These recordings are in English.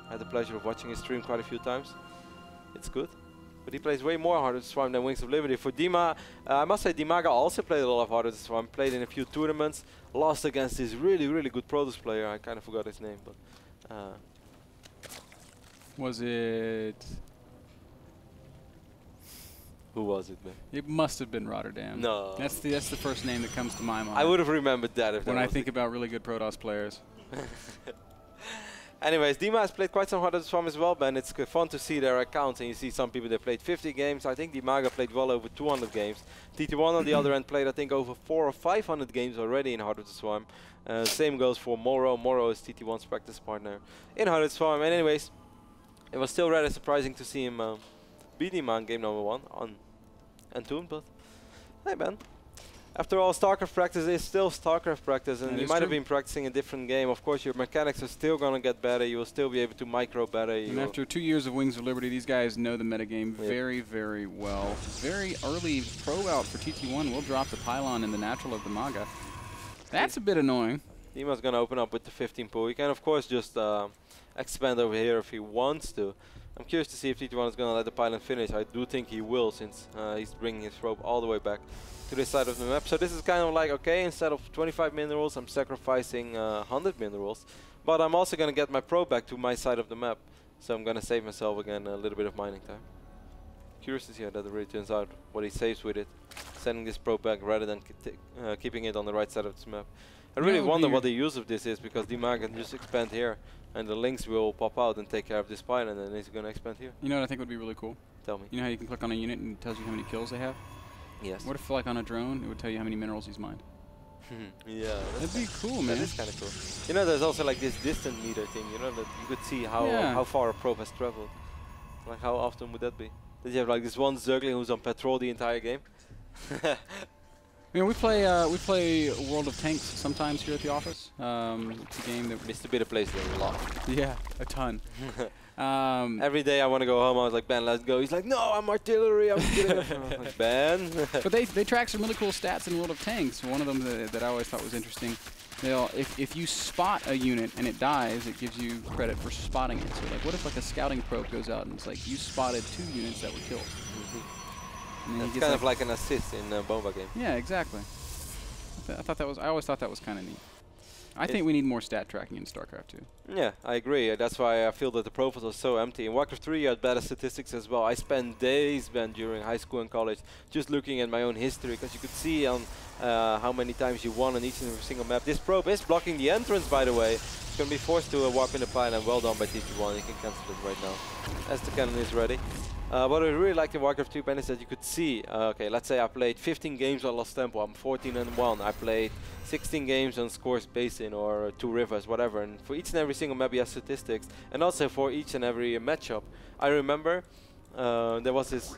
I had the pleasure of watching his stream quite a few times. It's good. But he plays way more Heart of the Swarm than Wings of Liberty. For Dima, I must say Dimaga also played a lot of Heart of the Swarm. Played in a few tournaments. Lost against this really, really good Protoss player. I kind of forgot his name, but... was it... Who was it, man? It must have been Rotterdam. No. That's the first name that comes to my mind. I would have remembered that if when I think about really good Protoss players. Anyways, Dima has played quite some Heart of the Swarm as well, Ben. It's fun to see their accounts, and you see some people that played 50 games. I think Dimaga played well over 200 games. TT1 on the other end played, I think, over 400 or 500 games already in Heart of the Swarm. Same goes for Moro. Moro is TT1's practice partner in Heart of the Swarm. And anyways, it was still rather surprising to see him beat Dima in game number 1 on Entombed, but hey, Ben. After all, StarCraft practice is still StarCraft practice, and you might have been practicing a different game. Of course, your mechanics are still going to get better. You will still be able to micro better. And after 2 years of Wings of Liberty, these guys know the metagame very, very well. Very early pro out for TT1 will drop the pylon in the natural of Dimaga. That's a bit annoying. Dima's going to open up with the 15 pool. He can, of course, just expand over here if he wants to. I'm curious to see if TT1 is going to let the pylon finish. I do think he will, since he's bringing his rope all the way back to this side of the map. So this is kind of like, okay, instead of 25 minerals, I'm sacrificing 100 minerals. But I'm also going to get my probe back to my side of the map. So I'm going to save myself again a little bit of mining time. Curious to see how that really turns out, what he saves with it. Sending this probe back rather than keeping it on the right side of this map. I really wonder what the use of this is, because Dimaga can just expand here, and the links will pop out and take care of this pylon, and then he's going to expand here. You know what I think would be really cool? Tell me. You know how you can click on a unit and it tells you how many kills they have? Yes. What if, like, on a drone, it would tell you how many minerals he's mined? Yeah. That'd be cool, man. That is kind of cool. You know, there's also like this distant meter thing, you know, that you could see how far a probe has traveled. Like, how often would that be? Did you have like this one Zergling who's on patrol the entire game? I mean, we play World of Tanks sometimes here at the office. It's a game that MrBitter plays there a lot. Yeah, a ton. Every day I want to go home, I was like, Ben, let's go. He's like, no, I'm artillery, I'm getting it. Like, Ben. But they track some really cool stats in World of Tanks. One of them that I always thought was interesting. If you spot a unit and it dies, it gives you credit for spotting it. So like, what if like a scouting probe goes out and it's like, you spotted 2 units that were killed? It's kind of like an assist in a Bomba game. Yeah, exactly. I always thought that was kind of neat. I think we need more stat tracking in StarCraft 2. Yeah, I agree. That's why I feel that the profiles are so empty. In Warcraft 3 you had better statistics as well. I spent days, Ben, during high school and college just looking at my own history, because you could see on how many times you won on each and every single map. This probe is blocking the entrance, by the way. It's going to be forced to warp in the pylon. Well done by TT1. You can cancel it right now, as the cannon is ready. What I really liked in Warcraft 2, Ben, is that you could see, okay, let's say I played 15 games on Lost Temple, I'm 14-1. I played 16 games on Scores Basin or Two Rivers, whatever. And for each and every single map, you have statistics. And also for each and every matchup. I remember there was this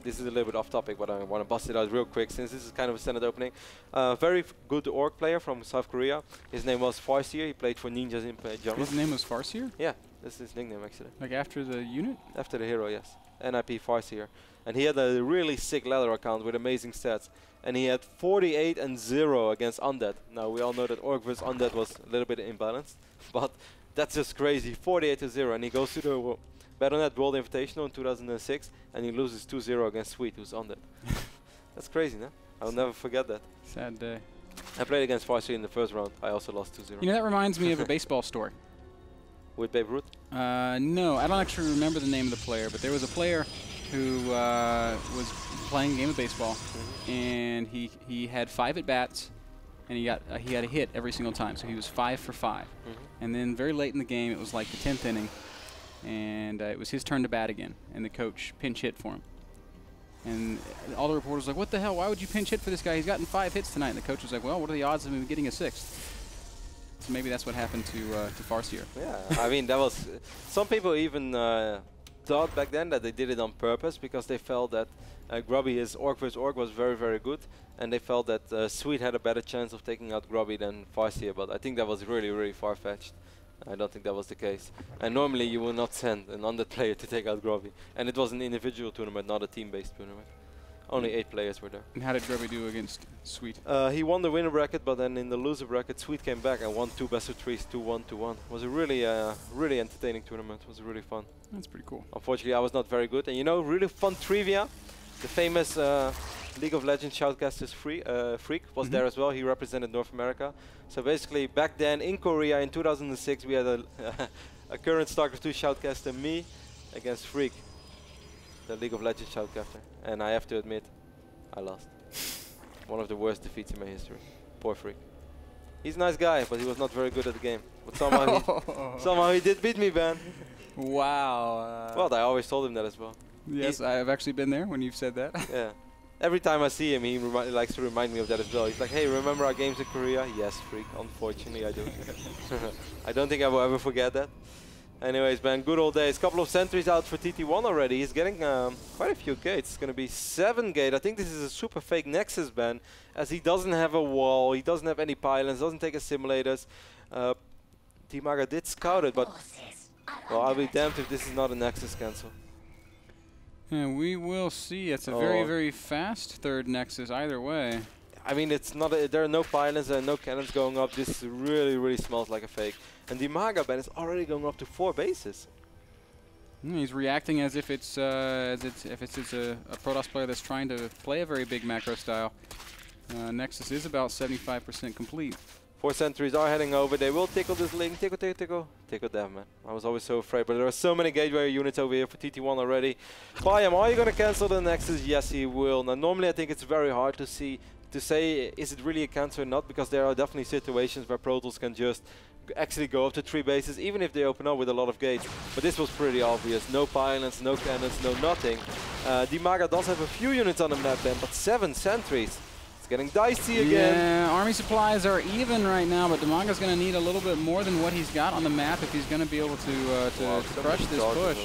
is a little bit off topic, but I want to bust it out real quick, since this is kind of a standard opening. Very good orc player from South Korea. His name was Farseer. He played for Ninjas in jungle. His name was Farseer? Yeah, that's his nickname actually. Like after the unit? After the hero, yes. NIP Farseer. And he had a really sick ladder account with amazing stats. And he had 48-0 against Undead. Now we all know that Orc vs Undead was a little bit imbalanced, but that's just crazy. 48-0, and he goes to the Battle.net World Invitational in 2006, and he loses 2-0 against Sweet, who's Undead. That's crazy, no? I'll never forget that. Sad day. I played against Farseer in the first round. I also lost 2-0. You know, that reminds me of a baseball story. With Babe Ruth? No, I don't actually remember the name of the player, but there was a player who was playing a game of baseball, and he had 5 at-bats, and he had a hit every single time, so he was 5 for 5. And then very late in the game, it was like the 10th inning, and it was his turn to bat again, and the coach pinch hit for him. And all the reporters were like, what the hell, why would you pinch hit for this guy? He's gotten 5 hits tonight. And the coach was like, well, what are the odds of him getting a 6th? So maybe that's what happened to Farseer. Yeah, I mean, that was... some people even thought back then that they did it on purpose, because they felt that Grubby, his Orc vs Orc, was very, very good. And they felt that Sweet had a better chance of taking out Grubby than Farseer. But I think that was really, really far-fetched. I don't think that was the case. And normally you will not send an undead player to take out Grubby. And it was an individual tournament, not a team-based tournament. Only 8 players were there. And how did Grubby do against Sweet? He won the winner bracket, but then in the loser bracket, Sweet came back and won 2 best of 3s, 2-1, 2-1. It was a really, really entertaining tournament. It was really fun. That's pretty cool. Unfortunately, I was not very good. And you know, really fun trivia. The famous League of Legends shoutcaster Freak was there as well. He represented North America. So basically, back then in Korea in 2006, we had a current StarCraft 2 shoutcaster, me, against Freak, the League of Legends shoutcaster. And I have to admit, I lost. One of the worst defeats in my history. Poor Freak. He's a nice guy, but he was not very good at the game. But somehow he did beat me, Ben. Wow. Well, I always told him that as well. Yes, I have actually been there when you've said that. Yeah. Every time I see him, he likes to remind me of that as well. He's like, hey, remember our games in Korea? Yes, Freak. Unfortunately, I do. I don't think I will ever forget that. Anyways, man, good old days. Couple of sentries out for TT1 already. He's getting quite a few gates. It's going to be 7 gate. I think this is a super fake Nexus ban, as he doesn't have a wall, he doesn't have any pylons, doesn't take simulators. Dimaga did scout it, but well, I'll be damned if this is not a Nexus cancel. Yeah, we will see. It's a very, very fast third Nexus either way. I mean, it's not. There are no pylons and no cannons going up. This really, really smells like a fake. And Dimaga ban is already going up to 4 bases. He's reacting as if it's a Protoss player that's trying to play a very big macro style. Nexus is about 75% complete. 4 sentries are heading over. They will tickle this link. Tickle, tickle, tickle. Tickle them, man. I was always so afraid. But there are so many gateway units over here for TT1 already. Bayam, are you going to cancel the Nexus? Yes, he will. Now, normally I think it's very hard to say is it really a cancel or not, because there are definitely situations where Protoss can just actually go up to 3 bases, even if they open up with a lot of gates. But this was pretty obvious. No pylons, no cannons, no nothing. Dimaga does have a few units on the map then, but 7 sentries. Getting dicey again. Yeah, army supplies are even right now, but Dimaga's going to need a little bit more than what he's got on the map if he's going to be able to crush this push.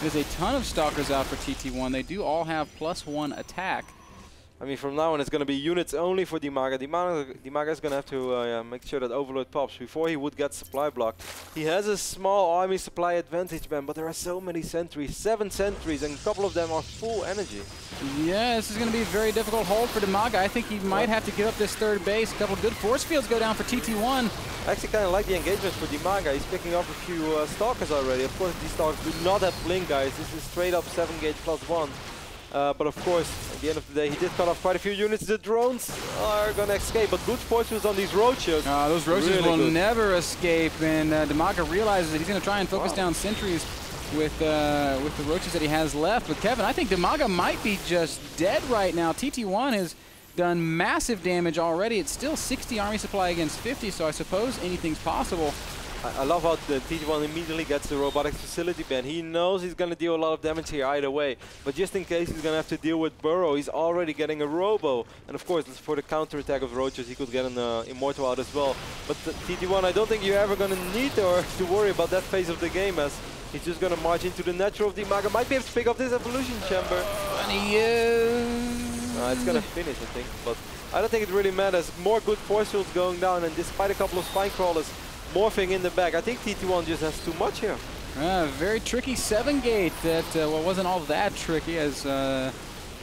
There's a ton of Stalkers out for TT1. They do all have +1 attack. I mean, from now on, it's going to be units only for Dimaga. Dimaga is going to have to make sure that Overload pops before he would get supply blocked. He has a small army supply advantage, man, but there are so many sentries. 7 sentries, and a couple of them are full energy. Yeah, this is going to be a very difficult hold for Dimaga. I think he might have to give up this third base. A couple good force fields go down for TT1. I actually kind of like the engagement for Dimaga. He's picking up a few Stalkers already. Of course, these Stalkers do not have blink, guys. This is straight up 7 gauge +1. But of course, at the end of the day, he did cut off quite a few units. The drones are going to escape, but good fortunes on these roaches. Those roaches really will never escape, and Dimaga realizes that he's going to try and focus down sentries with the roaches that he has left. But Kevin, I think Dimaga might be just dead right now. TT1 has done massive damage already. It's still 60 army supply against 50, so I suppose anything's possible. I love how the TT1 immediately gets the robotics facility ban. He knows he's going to deal a lot of damage here either way. But just in case he's going to have to deal with Burrow, he's already getting a robo. And of course, for the counter-attack of roaches, he could get an Immortal out as well. But the TT1, I don't think you're ever going to need to worry about that phase of the game, as he's just going to march into the natural of Dimaga. Might be able to pick up this evolution chamber. And he is... It's going to finish, I think. But I don't think it really matters. More good force fields going down, and despite a couple of spine crawlers morphing in the back, I think TT1 just has too much here. Very tricky 7 gate that well, wasn't all that tricky, as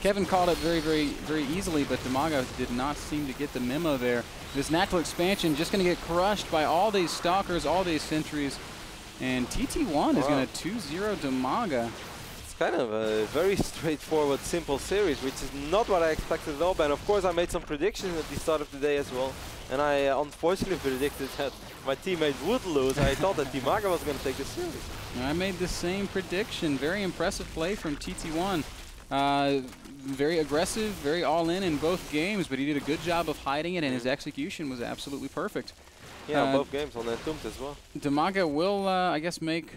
Kevin called it very, very, very easily, but Dimaga did not seem to get the memo there. This natural expansion just going to get crushed by all these Stalkers, all these sentries, and TT1 is going to 2-0 Dimaga. It's kind of a very straightforward, simple series, which is not what I expected at all. And of course, I made some predictions at the start of the day as well, and I unfortunately predicted that my teammate would lose. I thought that Dimaga was going to take the series. I made the same prediction. Very impressive play from TT1. Very aggressive, very all-in in both games, but he did a good job of hiding it, and his execution was absolutely perfect. Yeah, both games on Entombed as well. Dimaga will, I guess, make...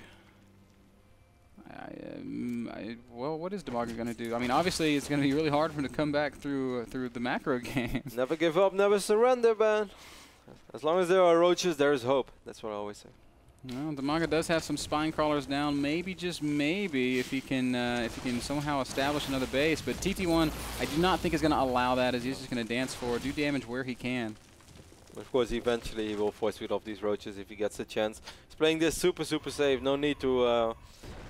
well, what is Dimaga going to do? I mean, obviously, it's going to be really hard for him to come back through the macro game. Never give up, never surrender, man. As long as there are roaches, there is hope. That's what I always say. Well, Dimaga does have some spine crawlers down. Maybe, just maybe, if he can somehow establish another base. But TT1, I do not think is going to allow that, as he's just going to dance forward, do damage where he can. Of course, eventually he will force feed off these roaches if he gets a chance. He's playing this super, super safe. No need to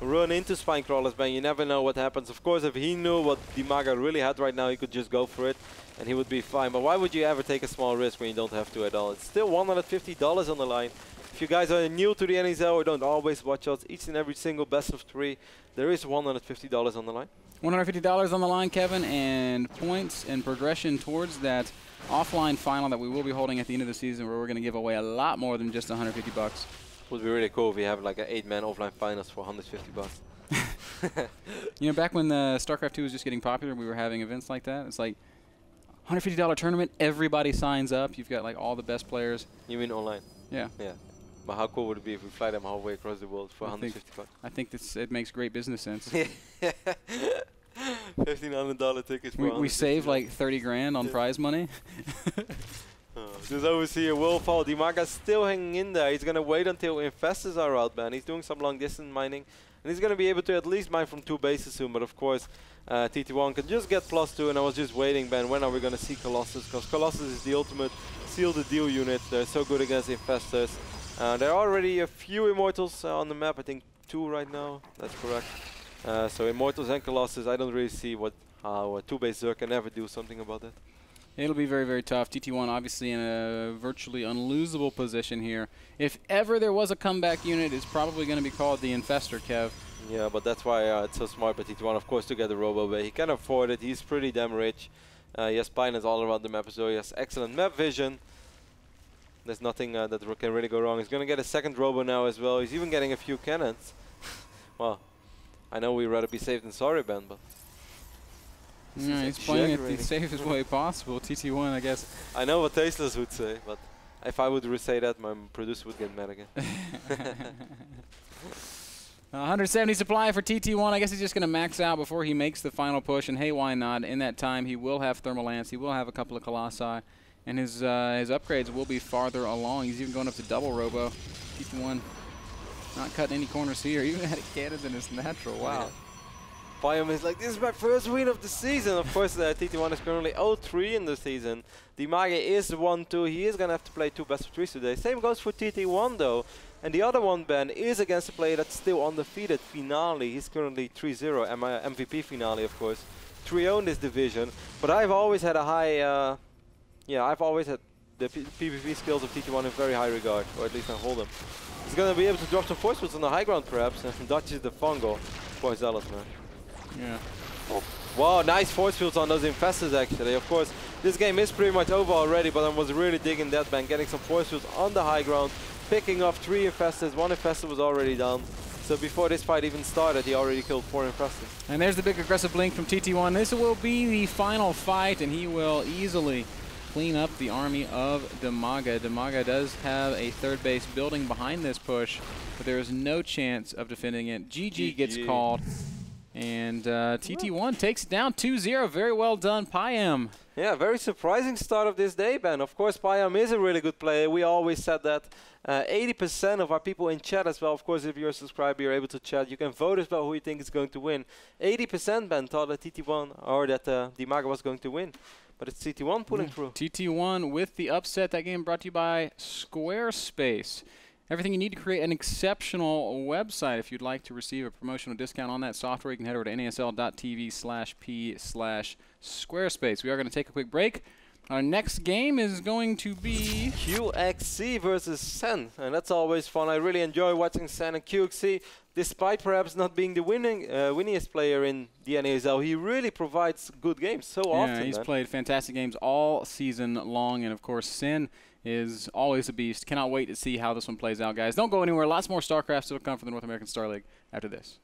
run into spine crawlers, man. You never know what happens. Of course, if he knew what Dimaga really had right now, he could just go for it and he would be fine. But why would you ever take a small risk when you don't have to at all? It's still $150 on the line. If you guys are new to the NASL or don't always watch us, each and every single best of 3, there is $150 on the line. $150 on the line, Kevin, and points and progression towards that offline final that we will be holding at the end of the season, where we're going to give away a lot more than just 150 bucks. Would be really cool if we have like an 8-man offline finals for 150 bucks. You know, back when StarCraft 2 was just getting popular, we were having events like that. It's like $150 tournament, everybody signs up. You've got like all the best players. You mean online? Yeah. Yeah. But how cool would it be if we fly them halfway across the world for 150 bucks? I think it makes great business sense. $1,500 tickets for we save like 30 grand on prize money. There's overseer Wolfall. Dimaga's still hanging in there. He's going to wait until infestors are out, man. He's doing some long distance mining. And he's going to be able to at least mine from 2 bases soon. But of course, TT1 can just get +2. And I was just waiting, Ben, when are we going to see Colossus? Because Colossus is the ultimate seal the deal unit. They're so good against infestors. There are already a few Immortals on the map. I think 2 right now. That's correct. So Immortals and Colossus, I don't really see how a 2-base Zerg can ever do something about that. It'll be very, very tough. TT1 obviously in a virtually unlosable position here. If ever there was a comeback unit, it's probably going to be called the Infestor, Kev. Yeah, but that's why it's so smart by TT1, of course, to get the Robo Bay. He can afford it. He's pretty damn rich. He has Pinus all around the map, so he has excellent map vision. There's nothing that can really go wrong. He's going to get a second Robo now as well. He's even getting a few cannons. Well, I know we'd rather be safe than sorry, Ben, but... Yeah, he's playing it the safest way possible. TT1, I guess. I know what Tasteless would say, but if I would say that, my producer would get mad again. 170 supply for TT1. I guess he's just going to max out before he makes the final push. And hey, why not? In that time, he will have Thermal Lance. He will have a couple of Colossi. And his upgrades will be farther along. He's even going up to double Robo. TT1 not cutting any corners here. Even had a cannon in his natural. Wow. Yeah. Biome is like, this is my first win of the season. Of course, TT1 is currently 0-3 in the season. Dimaga is 1-2. He is going to have to play 2 best of 3s today. Same goes for TT1, though. And the other one, Ben, is against a player that's still undefeated, Finale. He's currently 3-0, MVP Finale, of course. 3-0 in this division. But I've always had a high... I've always had the PvP skills of TT1 in very high regard, or at least I hold them. He's going to be able to drop some force fields on the high ground, perhaps, and dodges the fungal. Boy, zealous, man. Yeah. Oh. Wow, nice force fields on those infestors, actually. Of course, this game is pretty much over already, but I was really digging that, man. Getting some force fields on the high ground, picking off 3 infestors. 1 infestor was already down. So before this fight even started, he already killed 4 infestors. And there's the big aggressive blink from TT1. This will be the final fight, and he will easily clean up the army of Dimaga. Dimaga does have a 3rd base building behind this push, but there is no chance of defending it. GG gets called. And TT1 takes it down 2-0. Very well done, Pyam. Yeah, very surprising start of this day, Ben. Of course, Pyam is a really good player. We always said that. 80% of our people in chat as well. Of course, if you're a subscriber, you're able to chat. You can vote as well who you think is going to win. 80%, Ben, thought that TT1 or that Dimaga was going to win. But it's TT1 pulling through. TT1 with the upset. That game brought to you by Squarespace. Everything you need to create an exceptional website. If you'd like to receive a promotional discount on that software, you can head over to nasl.tv/p/Squarespace. We are going to take a quick break. Our next game is going to be QXC versus Sen, and that's always fun. I really enjoy watching Sen and QXC. Despite perhaps not being the winningest player in the NASL, he really provides good games so often. Yeah, he's played fantastic games all season long, and of course Sen is always a beast. Cannot wait to see how this one plays out, guys. Don't go anywhere. Lots more StarCraft still to come from the North American Star League after this.